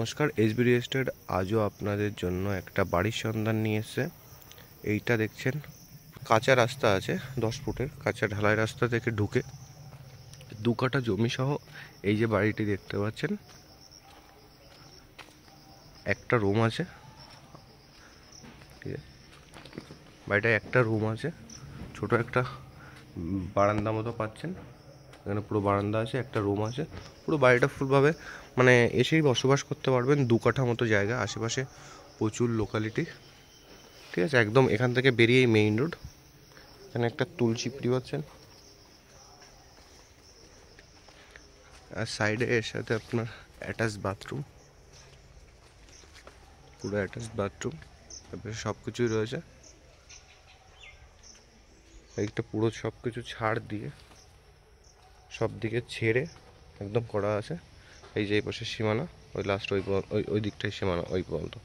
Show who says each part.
Speaker 1: নমস্কার, SB real estate আজও আপনাদের জন্য একটা বাড়ির সন্ধান নিয়ে এসেছে। এইটা দেখছেন, কাঁচা রাস্তা আছে, 10 ফুটের কাঁচা ঢালাই রাস্তা থেকে ঢুকে 2 কাঠা জমি সহ এই যে বাড়িটি দেখতে পাচ্ছেন। একটা রুম আছে, ঠিক আছে। বাড়িটায় একটা রুম আছে, ছোট একটা বারান্দা মতো পাচ্ছেন। এখানে পুরো বারান্দা আছে, একটা রুম আছে। পুরো বাড়িটা ফুলভাবে মানে এসেই বসবাস করতে পারবেন। 2 কাঠা মতো জায়গা, আশেপাশে প্রচুর লোকালিটি, ঠিক আছে। একদম এখান থেকে বেরিয়েই মেইন রোড। এখানে একটা তুলসী পিড়ি পাচ্ছেন, আর সাইডে এর সাথে আপনার অ্যাটাচ বাথরুম, পুরো অ্যাটাচ বাথরুম, তারপরে সব কিছুই রয়েছে। একটা পুরো সব কিছু ছাড় দিয়ে সব দিকে ছেড়ে একদম করা আছে। এই যে এই পাশে সীমানা, ওই লাস্ট ওই দিকটাই সীমানা, ওই পর্যন্ত।